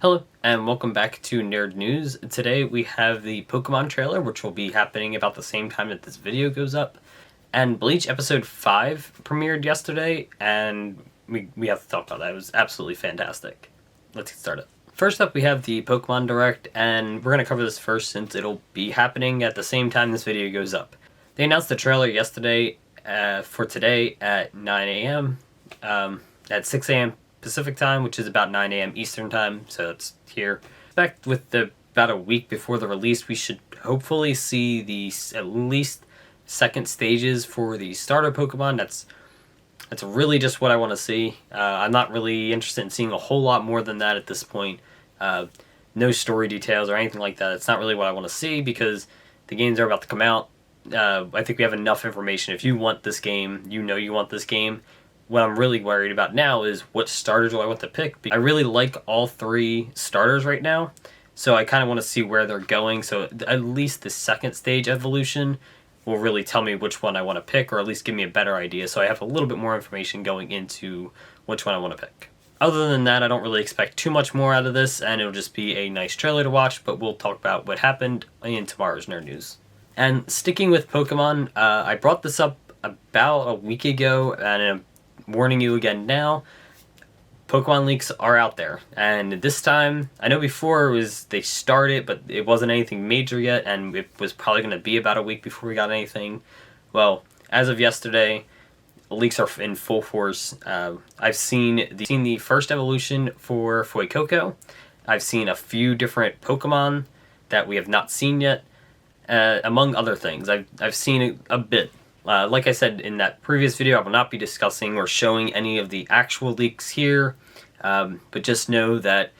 Hello, and welcome back to Nerd News. Today we have the Pokemon trailer, which will be happening about the same time that this video goes up. And Bleach Episode 5 premiered yesterday, and we have to talk about that. It was absolutely fantastic. Let's get started. First up, we have the Pokemon Direct, and we're going to cover this first since it'll be happening at the same time this video goes up. They announced the trailer yesterday for today at 9 a.m., at 6 a.m. Pacific time, which is about 9 a.m. Eastern time, so it's here. Expect with about a week before the release, we should hopefully see the at least second stages for the starter Pokemon. That's really just what I want to see. I'm not really interested in seeing a whole lot more than that at this point. No story details or anything like that. It's not really what I want to see because the games are about to come out. I think we have enough information. If you want this game, you know you want this game. What I'm really worried about now is what starter do I want to pick. I really like all three starters right now, so I kind of want to see where they're going. So at least the second stage evolution will really tell me which one I want to pick, or at least give me a better idea, so I have a little bit more information going into which one I want to pick. Other than that, I don't really expect too much more out of this, and it'll just be a nice trailer to watch, but we'll talk about what happened in tomorrow's Nerd News. And sticking with Pokemon, I brought this up about a week ago, and I'm warning you again now, Pokemon leaks are out there, and this time, I know before they started, but it wasn't anything major yet, and it was probably going to be about a week before we got anything. Well, as of yesterday, the leaks are in full force. I've seen the first evolution for Fuecoco. I've seen a few different Pokemon that we have not seen yet, among other things. I've seen a bit. Like I said in that previous video, I will not be discussing or showing any of the actual leaks here, but just know that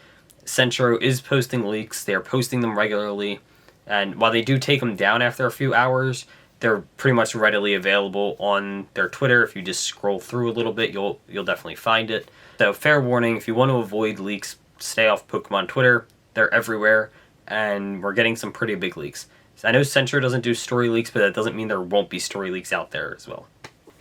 Centro is posting leaks. They are posting them regularly, and while they do take them down after a few hours, they're pretty much readily available on their Twitter. If you just scroll through a little bit, you'll definitely find it. So fair warning, if you want to avoid leaks, stay off Pokemon Twitter. They're everywhere, and we're getting some pretty big leaks. I know Centro doesn't do story leaks, but that doesn't mean there won't be story leaks out there as well.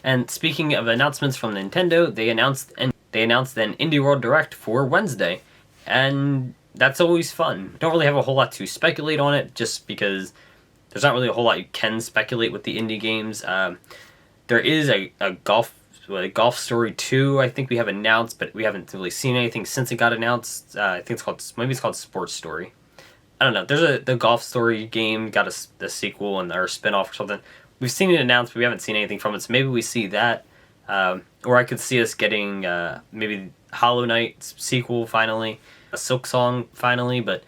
And speaking of announcements from Nintendo, they announced an Indie World Direct for Wednesday, and that's always fun. Don't really have a whole lot to speculate on it, just because there's not really a whole lot you can speculate with the indie games. There is a Golf Story 2, I think we have announced, but we haven't really seen anything since it got announced. I think maybe it's called Sports Story. I don't know. There's the Golf Story game got a sequel or a spin-off or something. We've seen it announced, but we haven't seen anything from it, so maybe we see that. Or I could see us getting maybe Hollow Knight sequel finally, a Silk Song finally, but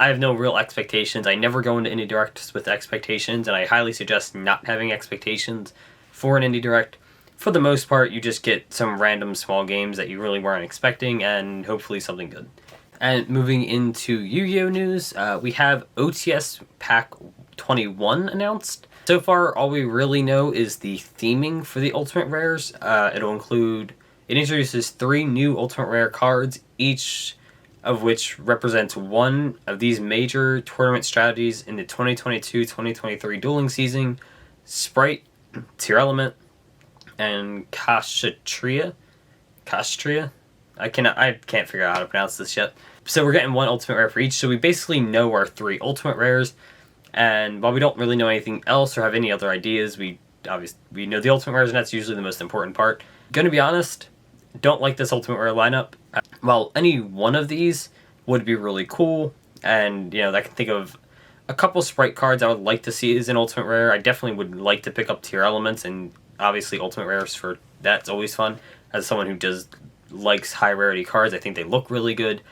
I have no real expectations. I never go into Indie Directs with expectations, and I highly suggest not having expectations for an Indie Direct. For the most part, you just get some random small games that you really weren't expecting, and hopefully something good. And moving into Yu-Gi-Oh news, we have OTS Pack 21 announced. So far, all we really know is the theming for the Ultimate Rares. It introduces 3 new Ultimate Rare cards, each of which represents one of these major tournament strategies in the 2022-2023 dueling season: Sprite, Tier Element, and Kashtria. I can't figure out how to pronounce this yet. So we're getting one Ultimate Rare for each, so we basically know our 3 Ultimate Rares, and while we don't really know anything else or have any other ideas, we know the Ultimate Rares, and that's usually the most important part. Gonna be honest, don't like this Ultimate Rare lineup. While any one of these would be really cool, and I can think of a couple Sprite cards I would like to see as an Ultimate Rare. I definitely would like to pick up Tier Elements, and obviously Ultimate Rares for that's always fun. As someone who likes high rarity cards, I think they look really good.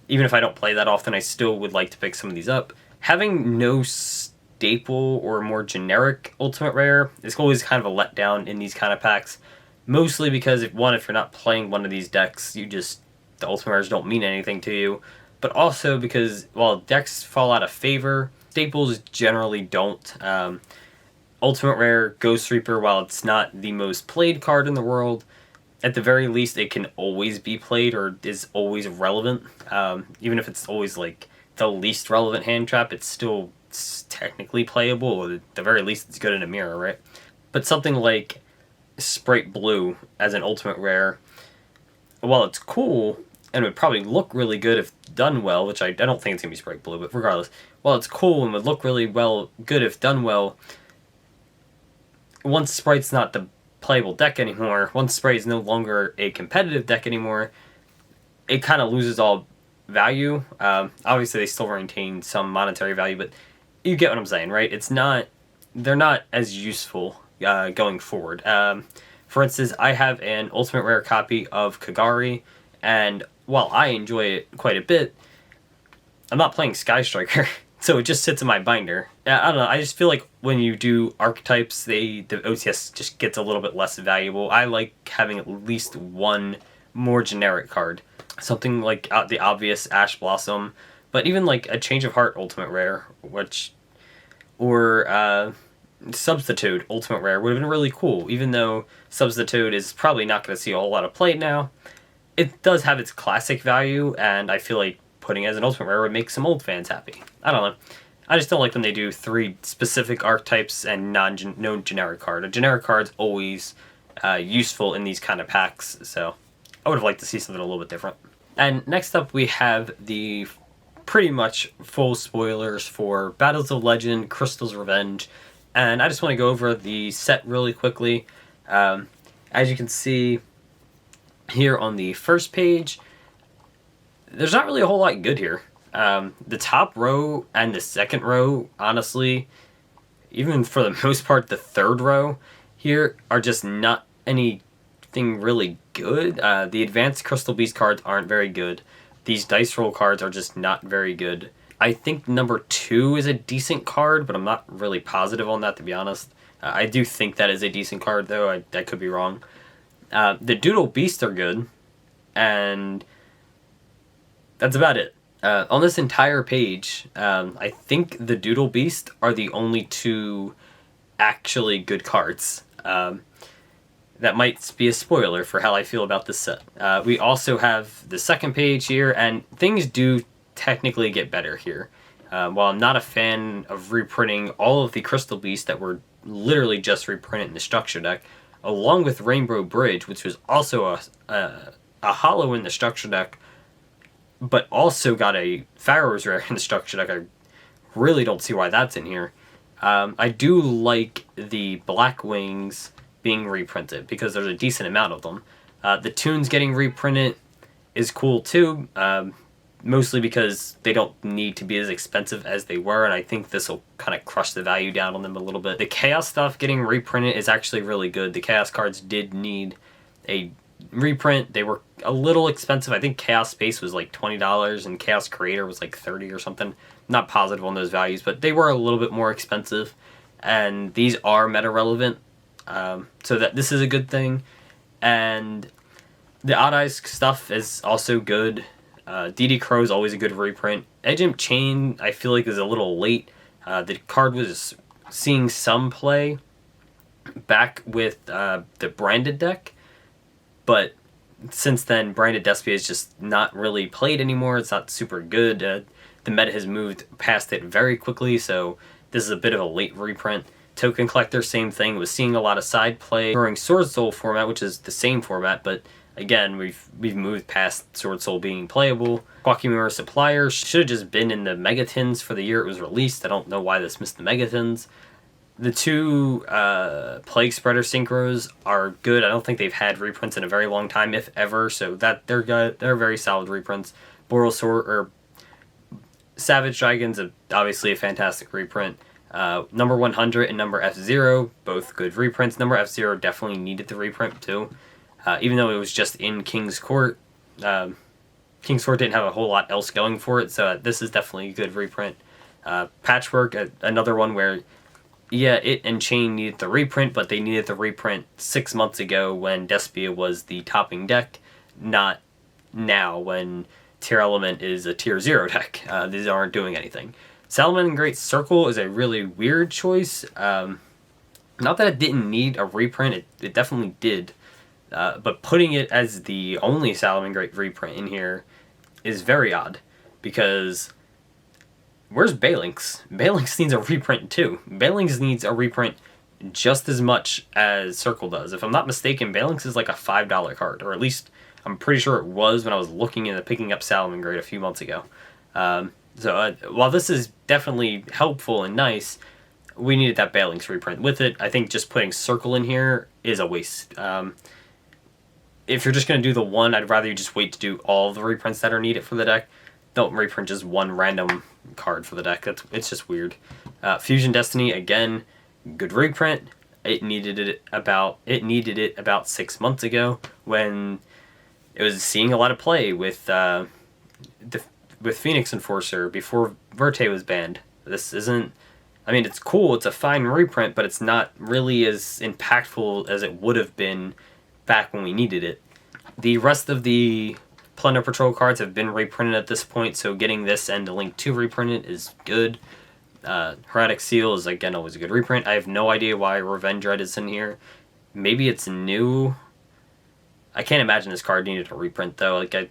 Even if I don't play that often, I still would like to pick some of these up. Having no staple or more generic Ultimate Rare is always kind of a letdown in these kind of packs. Mostly because if you're not playing one of these decks, the Ultimate Rares don't mean anything to you. But also because while decks fall out of favor, staples generally don't. Ultimate Rare Ghost Reaper, while it's not the most played card in the world, at the very least, it can always be played or is always relevant. Even if it's always like the least relevant hand trap, it's still technically playable, or at the very least, it's good in a mirror, right? But something like Sprite Blue as an Ultimate Rare, while it's cool and would probably look really good if done well, which I don't think it's going to be Sprite Blue, but regardless, while it's cool and would look really good if done well, once Sprite's not the playable deck anymore, once Sprite is no longer a competitive deck anymore, it kind of loses all value. Obviously, they still retain some monetary value, but you get what I'm saying, right? They're not as useful going forward. For instance, I have an Ultimate Rare copy of Kagari, and while I enjoy it quite a bit, I'm not playing Sky Striker, so it just sits in my binder. I don't know, I just feel like when you do archetypes, the OTS just gets a little bit less valuable. I like having at least one more generic card. Something like the obvious Ash Blossom, but even like a Change of Heart Ultimate Rare, or Substitute Ultimate Rare would have been really cool, even though Substitute is probably not going to see a whole lot of play now. It does have its classic value, and I feel like putting it as an Ultimate Rare would make some old fans happy. I don't know. I just don't like when they do 3 specific archetypes and no generic card. A generic card's always useful in these kind of packs, so I would have liked to see something a little bit different. And next up we have the pretty much full spoilers for Battles of Legend, Crystal's Revenge, and I just want to go over the set really quickly. As you can see here on the first page, there's not really a whole lot good here. The top row and the second row, honestly, even for the most part, the third row here are just not anything really good. The Advanced Crystal Beast cards aren't very good. These Dice Roll cards are just not very good. I think number 2 is a decent card, but I'm not really positive on that, to be honest. I do think that is a decent card, though. I could be wrong. The Doodle Beasts are good, and that's about it. On this entire page, I think the Doodle Beast are the only 2 actually good cards. That might be a spoiler for how I feel about this set. We also have the second page here, and things do technically get better here. While I'm not a fan of reprinting all of the Crystal Beasts that were literally just reprinted in the structure deck, along with Rainbow Bridge, which was also a holo in the structure deck, but also got a Pharaoh's Rare in the structure deck. I really don't see why that's in here. I do like the Black Wings being reprinted because there's a decent amount of them. The Toons getting reprinted is cool too, mostly because they don't need to be as expensive as they were, and I think this will kind of crush the value down on them a little bit. The Chaos stuff getting reprinted is actually really good. The Chaos cards did need a reprint. They were a little expensive. I think Chaos Space was like $20 and Chaos Creator was like $30 or something. Not positive on those values, but they were a little bit more expensive, and these are meta relevant. So that this is a good thing. And the Odd Eyes stuff is also good. DD Crow is always a good reprint. Edge Imp Chain, I feel like, is a little late. The card was seeing some play back with the branded deck, but since then, branded Despia is just not really played anymore. It's not super good. The meta has moved past it very quickly, so this is a bit of a late reprint. Token Collector, same thing, was seeing a lot of side play during Sword Soul format, which is the same format, but again, we've moved past Sword Soul being playable. Quackimura Supplier should have just been in the Megatins for the year it was released. I don't know why this missed the Megatins. The 2 Plague Spreader Synchros are good. I don't think they've had reprints in a very long time, if ever, so that they're good. They're very solid reprints. Savage Dragon's obviously a fantastic reprint. Number 100 and Number F-Zero, both good reprints. Number F-Zero definitely needed the reprint too. Even though it was just in King's Court, King's Court didn't have a whole lot else going for it, so this is definitely a good reprint. Patchwork, another one where, yeah, it and Chain needed the reprint, but they needed the reprint 6 months ago when Despia was the topping deck, not now when Tier Element is a Tier 0 deck. These aren't doing anything. Salomon Great Circle is a really weird choice. Not that it didn't need a reprint, it definitely did. But putting it as the only Salomon Great reprint in here is very odd, because where's Balinx? Balinx needs a reprint too. Balinx needs a reprint just as much as Circle does. If I'm not mistaken, Balinx is like a $5 card, or at least I'm pretty sure it was when I was looking into picking up Salamangreat a few months ago. While this is definitely helpful and nice, we needed that Balinks reprint with it. I think just putting Circle in here is a waste. If you're just going to do the one, I'd rather you just wait to do all the reprints that are needed for the deck. Don't reprint just one random card for the deck. It's just weird. Fusion Destiny, again, good reprint. It needed it about 6 months ago when it was seeing a lot of play with Phoenix Enforcer before Verte was banned. This isn't... I mean, it's cool, it's a fine reprint, but it's not really as impactful as it would have been back when we needed it. The rest of the Plunder Patrol cards have been reprinted at this point, so getting this and the Link 2 reprinted is good. Heretic Seal is, again, always a good reprint. I have no idea why Revenge Red is in here. Maybe it's new. I can't imagine this card needed a reprint, though. Like, I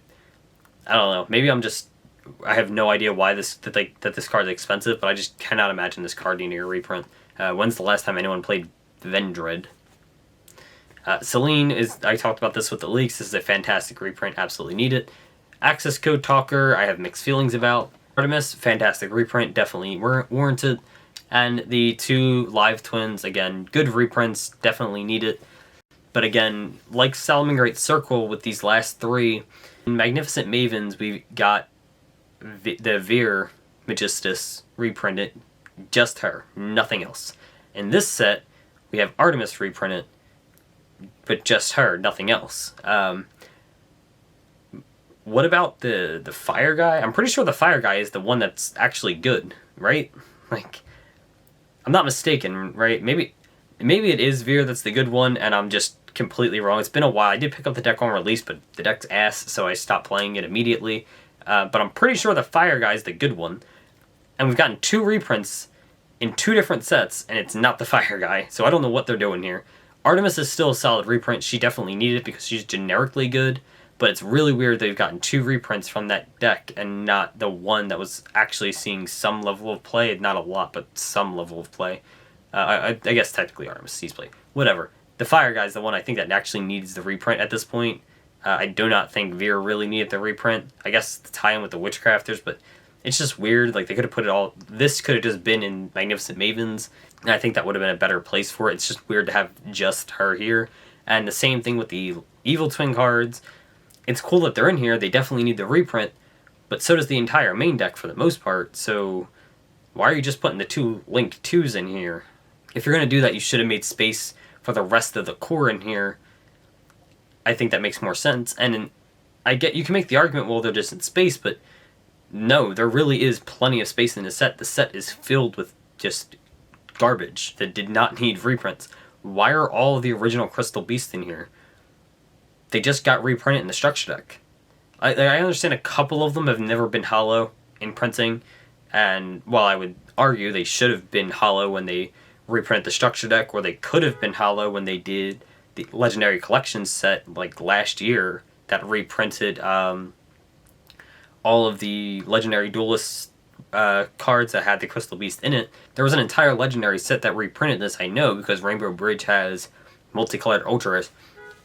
don't know. Maybe I have no idea why this card is expensive, but I just cannot imagine this card needing a reprint. When's the last time anyone played Vendread? Celine I talked about this with the leaks. This is a fantastic reprint. Absolutely need it. Access Code Talker, I have mixed feelings about. Artemis, fantastic reprint. Definitely warranted. And the 2 Live Twins, again, good reprints. Definitely need it. But again, like Salamangreat Circle with these last 3, in Magnificent Mavens, we got the Veer Magistus reprinted. Just her. Nothing else. In this set, we have Artemis reprinted. But just her, nothing else. What about the Fire Guy? I'm pretty sure the Fire Guy is the one that's actually good, right? Like, I'm not mistaken, right? Maybe it is Veer that's the good one, and I'm just completely wrong. It's been a while. I did pick up the deck on release, but the deck's ass, so I stopped playing it immediately. But I'm pretty sure the Fire Guy is the good one. And we've gotten 2 reprints in 2 different sets, and it's not the Fire Guy, so I don't know what they're doing here. Artemis is still a solid reprint. She definitely needed it because she's generically good, but it's really weird they've gotten 2 reprints from that deck and not the one that was actually seeing some level of play. Not a lot, but some level of play. I guess technically Artemis sees play. Whatever. The Fire Guy is the one I think that actually needs the reprint at this point. I do not think Veer really needed the reprint. I guess to tie in with the Witchcrafters, but it's just weird. Like, they could have put it all... This could have just been in Magnificent Mavens, and I think that would have been a better place for it. It's just weird to have just her here. And the same thing with the Evil Twin cards. It's cool that they're in here. They definitely need the reprint, but so does the entire main deck for the most part. So why are you just putting the 2 Link 2s in here? If you're going to do that, you should have made space for the rest of the core in here. I think that makes more sense. And I get you can make the argument, well, they're just in space, but no, there really is plenty of space in the set. The set is filled with just garbage that did not need reprints. Why are all of the original Crystal Beasts in here? They just got reprinted in the structure deck. I understand a couple of them have never been hollow in printing, and while I would argue they should have been hollow when they reprinted the structure deck, or they could have been hollow when they did the Legendary Collection set like last year that reprinted all of the Legendary Duelist cards that had the Crystal Beast in it. There was an entire Legendary set that reprinted this, I know, because Rainbow Bridge has multicolored Ultras.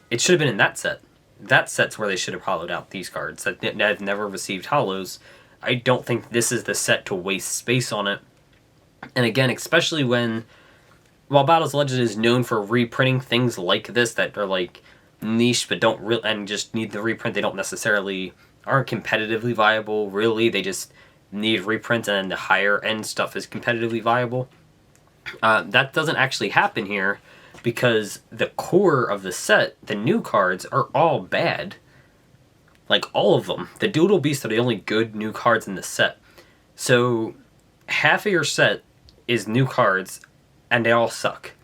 It should have been in that set. That set's where they should have hollowed out these cards that have never received hollows. I don't think this is the set to waste space on it. And again, especially while Battles Legend is known for reprinting things like this that are like niche but don't really and just need the reprint, they don't necessarily aren't competitively viable. Really, they just need reprints, and then the higher end stuff is competitively viable. That doesn't actually happen here, because the core of the set, the new cards, are all bad. Like, all of them. The Doodle Beasts are the only good new cards in the set. So, half of your set is new cards, and they all suck.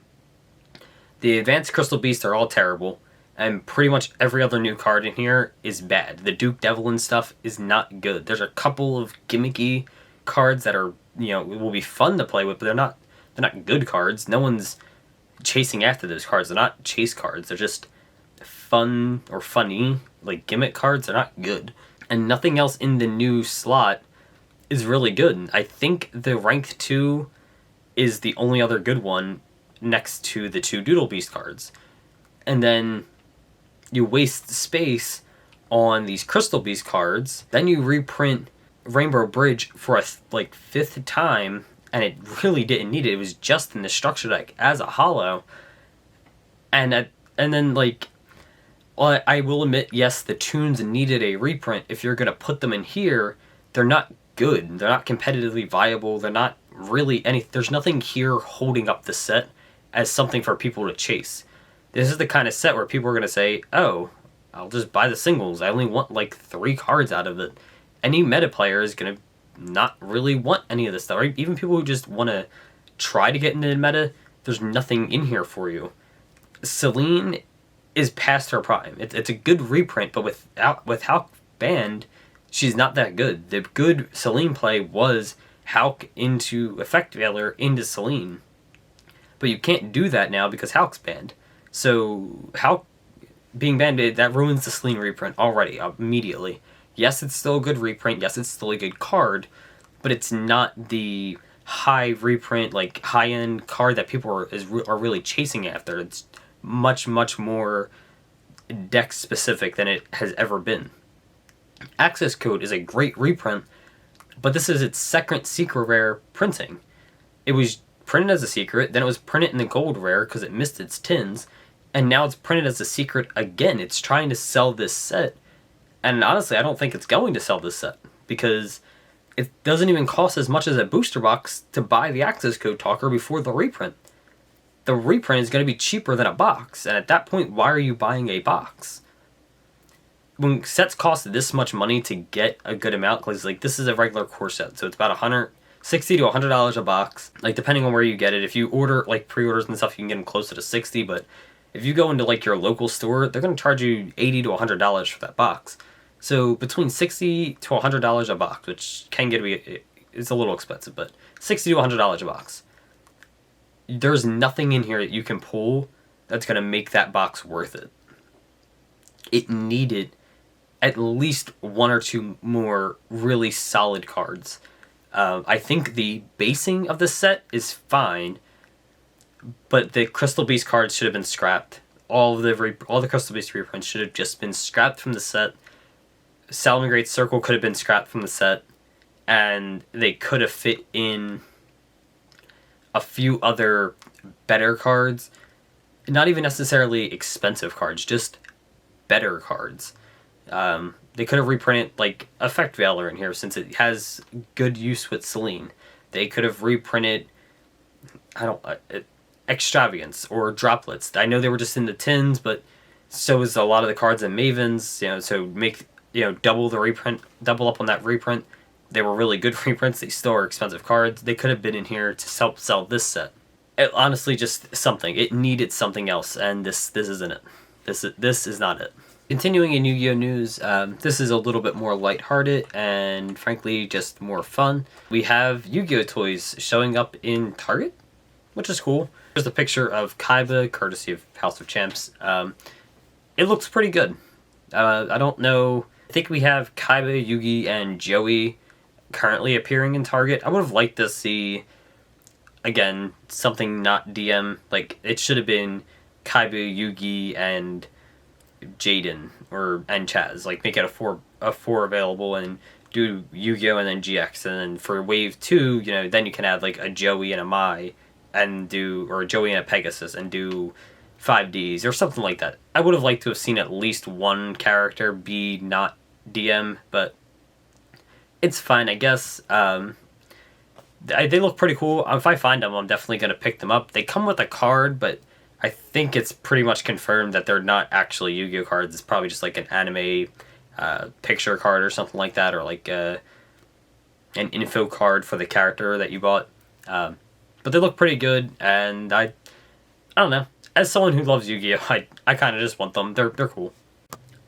The Advanced Crystal Beasts are all terrible, and pretty much every other new card in here is bad. The Duke Devlin stuff is not good. There's a couple of gimmicky cards that are, will be fun to play with, but they're not good cards. No one's chasing after those cards. They're not chase cards. They're just fun or funny, like gimmick cards. They're not good. And nothing else in the new slot is really good. I think the Ranked 2 is the only other good one next to the 2 Doodle Beast cards. And then you waste space on these Crystal Beast cards. Then you reprint Rainbow Bridge for a like 5th time, and it really didn't need it. It was just in the structure deck as a holo. And then like, well, I will admit, yes, the tunes needed a reprint. If you're gonna put them in here, they're not good. They're not competitively viable. They're not really any. There's nothing here holding up the set as something for people to chase. This is the kind of set where people are gonna say, "Oh, I'll just buy the singles. I only want like 3 cards out of it." Any meta player is gonna not really want any of this stuff. Right? Even people who just want to try to get into the meta, there's nothing in here for you. Celine is past her prime. It's a good reprint, but with Hulk banned, she's not that good. The good Celine play was Hulk into Effect Veiler into Celine. But you can't do that now because Hulk's banned. So Hulk being banned, that ruins the Celine reprint already, immediately. Yes, it's still a good reprint. Yes, it's still a good card. But it's not the high reprint, like high-end card that people are really chasing after. It's much, much more deck specific than it has ever been. Access Code is a great reprint, but this is its second secret rare printing. It was printed as a secret, then it was printed in the gold rare because it missed its tins, and now it's printed as a secret again. It's trying to sell this set, and honestly, I don't think it's going to sell this set because it doesn't even cost as much as a booster box to buy the Access Code Talker before the reprint. The reprint is going to be cheaper than a box, and at that point, why are you buying a box? When sets cost this much money to get a good amount, because like this is a regular core set, so it's about $60 to $100 a box, like depending on where you get it. If you order like pre-orders and stuff, you can get them closer to $60, but if you go into like your local store, they're going to charge you $80 to $100 for that box. So between $60 to $100 a box, which can get to be, it's a little expensive, but $60 to $100 a box. There's nothing in here that you can pull that's going to make that box worth it. It needed at least 1 or 2 more really solid cards. I think the basing of the set is fine, but the Crystal Beast cards should have been scrapped. All the Crystal Beast reprints should have just been scrapped from the set. Salamangreat Circle could have been scrapped from the set, and they could have fit in a few other better cards. Not even necessarily expensive cards, just better cards. They could have reprinted like Effect Veiler in here since it has good use with Celine. They could have reprinted Extravagance or Droplets. I know they were just in the tins, but so is a lot of the cards in Mavens. So make double up on that reprint. They were really good reprints. They still are expensive cards. They could have been in here to help sell this set. Honestly, just something. It needed something else, and this isn't it. This is not it. Continuing in Yu-Gi-Oh news, this is a little bit more lighthearted and frankly just more fun. We have Yu-Gi-Oh toys showing up in Target, which is cool. There's a picture of Kaiba, courtesy of House of Champs. It looks pretty good. I don't know. I think we have Kaiba, Yugi, and Joey currently appearing in Target. I would have liked to see, again, something not DM. Like, it should have been Kaiba, Yugi, and Jaden and Chaz. Like, make it a four available and do Yu-Gi-Oh and then GX, and then for wave 2, then you can add like a Joey and a Mai or a Joey and a Pegasus and do 5Ds or something like that. I would have liked to have seen at least one character be not DM, but it's fine, I guess. They look pretty cool. If I find them, I'm definitely going to pick them up. They come with a card, but I think it's pretty much confirmed that they're not actually Yu-Gi-Oh cards. It's probably just like an anime picture card or something like that, or like an info card for the character that you bought. But they look pretty good, and I don't know. As someone who loves Yu-Gi-Oh, I kind of just want them. They're cool.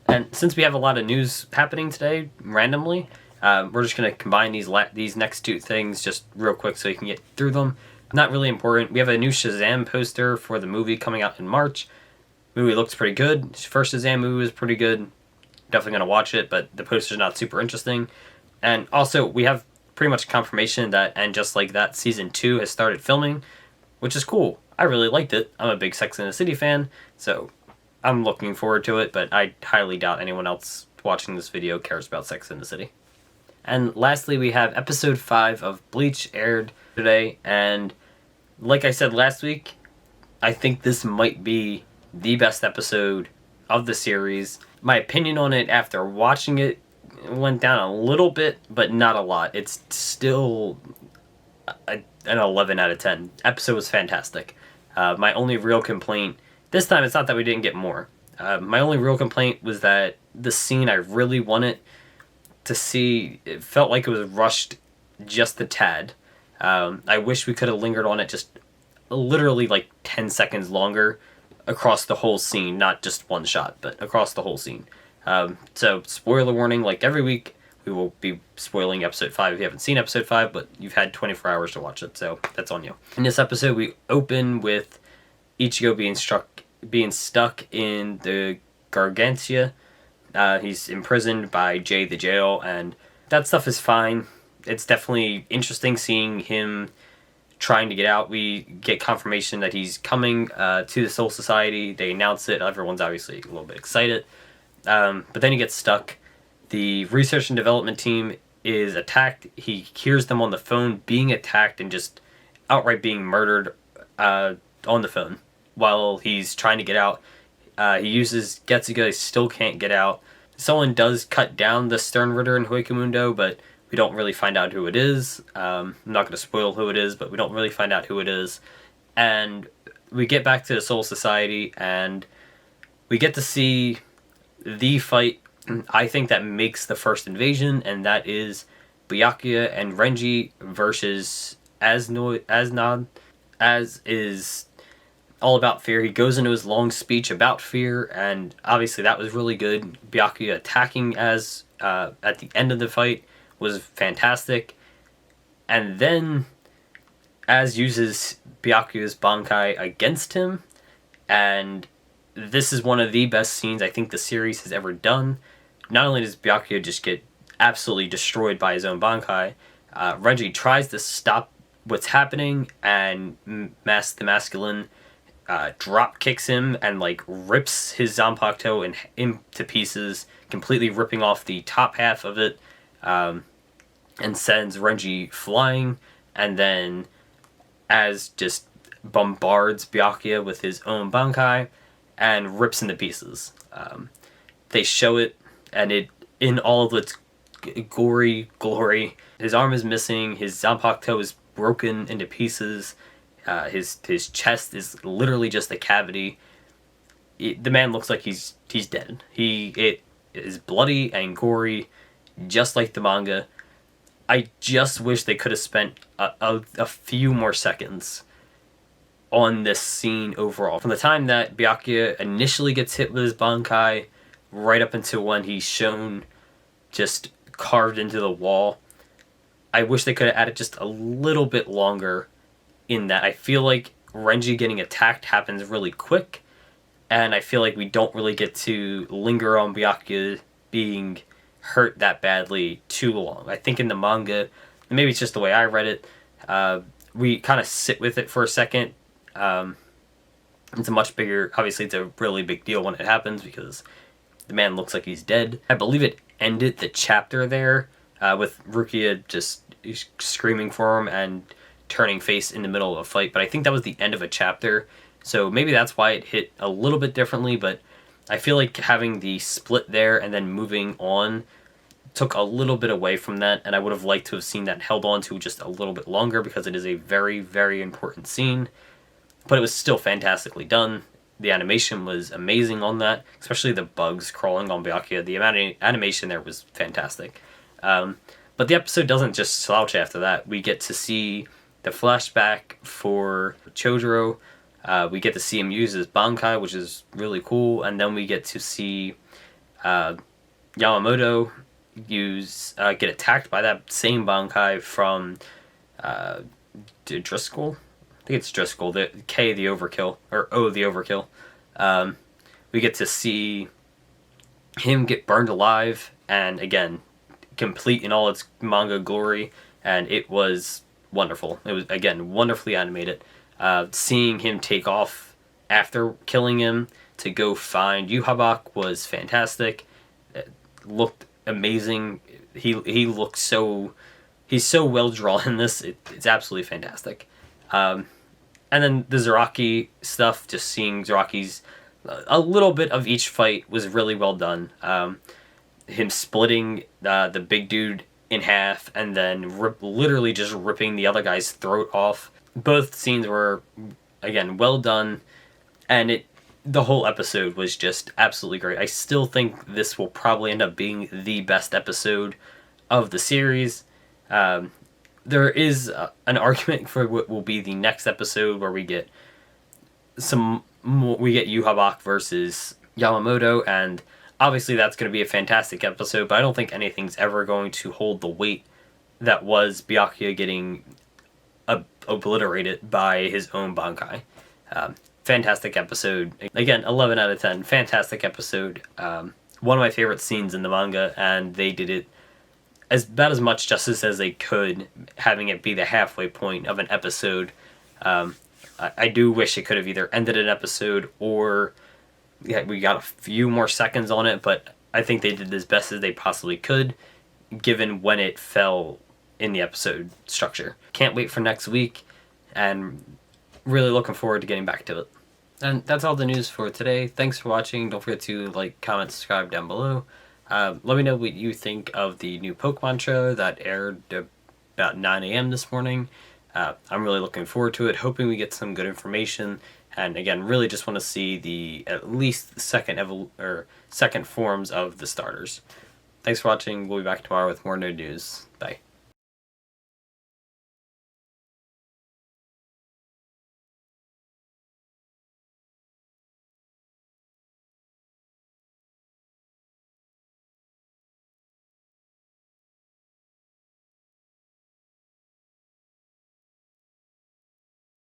And since we have a lot of news happening today, randomly, we're just going to combine these next 2 things just real quick so you can get through them. Not really important. We have a new Shazam poster for the movie coming out in March. Movie looks pretty good. First Shazam movie was pretty good. Definitely going to watch it, but the poster's not super interesting. And also, we have pretty much confirmation that And Just Like That Season 2 has started filming, which is cool. I really liked it. I'm a big Sex and the City fan, so I'm looking forward to it, but I highly doubt anyone else watching this video cares about Sex in the City. And lastly, we have episode 5 of Bleach aired today, and like I said last week, I think this might be the best episode of the series. My opinion on it after watching it went down a little bit, but not a lot. It's still an 11 out of 10. Episode was fantastic. My only real complaint, this time it's not that we didn't get more. My only real complaint was that the scene I really wanted to see, it felt like it was rushed just a tad. I wish we could have lingered on it just literally like 10 seconds longer across the whole scene, not just one shot, but across the whole scene. So, spoiler warning, like every week, we will be spoiling episode 5 if you haven't seen episode 5, but you've had 24 hours to watch it, so that's on you. In this episode, we open with Ichigo being stuck in the Gargantia. He's imprisoned by Jay the Jail, and that stuff is fine. It's definitely interesting seeing him trying to get out. We get confirmation that he's coming to the Soul Society. They announce it. Everyone's obviously a little bit excited. But then he gets stuck. The research and development team is attacked. He hears them on the phone being attacked and just outright being murdered on the phone while he's trying to get out. He uses Getsuga, he still can't get out. Someone does cut down the Sternritter in Huecamundo, but we don't really find out who it is. I'm not going to spoil who it is, but we don't really find out who it is. And we get back to the Soul Society, and we get to see the fight, I think, that makes the first invasion, and that is Byakuya and Renji versus Asnod. Az is all about fear. He goes into his long speech about fear, and obviously that was really good. Byakuya attacking Az at the end of the fight was fantastic. And then Az uses Byakuya's Bankai against him, and this is one of the best scenes I think the series has ever done. Not only does Byakuya just get absolutely destroyed by his own Bankai, Renji tries to stop what's happening, and the Masculine drop kicks him and like rips his Zanpakuto into pieces, completely ripping off the top half of it, and sends Renji flying. And then Az just bombards Byakuya with his own Bankai and rips into pieces. They show it, and it in all of its gory glory. His arm is missing, his Zanpakuto is broken into pieces, his chest is literally just a cavity. The man looks like he's dead. It is bloody and gory, just like the manga. I just wish they could have spent a few more seconds on this scene overall. From the time that Byakuya initially gets hit with his Bankai, right up until when he's shown just carved into the wall, I wish they could have added just a little bit longer in that. I feel like Renji getting attacked happens really quick, and I feel like we don't really get to linger on Byakuya being hurt that badly too long. I think in the manga, maybe it's just the way I read it, we kind of sit with it for a second. It's a much bigger, obviously it's a really big deal when it happens because the man looks like he's dead. I believe it ended the chapter there with Rukia just screaming for him and turning face in the middle of a fight, but I think that was the end of a chapter, so maybe that's why it hit a little bit differently. But I feel like having the split there and then moving on took a little bit away from that, and I would have liked to have seen that held on to just a little bit longer because it is a very, very important scene. But it was still fantastically done. The animation was amazing on that, especially the bugs crawling on Byakuya. The animation there was fantastic. But the episode doesn't just slouch after that. We get to see the flashback for Chojuro. We get to see him use his Bankai, which is really cool. And then we get to see Yamamoto get attacked by that same Bankai from Driscoll. I think it's Driscoll, the K the Overkill, or O the Overkill. We get to see him get burned alive, and again, complete in all its manga glory, and it was wonderful. It was, again, wonderfully animated. Seeing him take off after killing him to go find Yugioh was fantastic. looked amazing. He looks so... He's so well drawn in this. It's absolutely fantastic. And then the Zaraki stuff, just seeing Zaraki's... A little bit of each fight was really well done. Him splitting the big dude in half and then literally just ripping the other guy's throat off. Both scenes were, again, well done. And the whole episode was just absolutely great. I still think this will probably end up being the best episode of the series. There is an argument for what will be the next episode, where we get Yugioh versus Yamamoto, and obviously that's going to be a fantastic episode, but I don't think anything's ever going to hold the weight that was Byakuya getting obliterated by his own Bankai. Fantastic episode. Again, 11 out of 10. Fantastic episode. One of my favorite scenes in the manga, and they did it about as much justice as they could, having it be the halfway point of an episode. I do wish it could have either ended an episode or we got a few more seconds on it, but I think they did as best as they possibly could, given when it fell in the episode structure. Can't wait for next week, and really looking forward to getting back to it. And that's all the news for today. Thanks for watching. Don't forget to like, comment, subscribe down below. Let me know what you think of the new Pokemon trailer that aired about 9 a.m. this morning. I'm really looking forward to it, hoping we get some good information. And again, really just want to see at least the second forms of the starters. Thanks for watching. We'll be back tomorrow with more nerd news. Bye.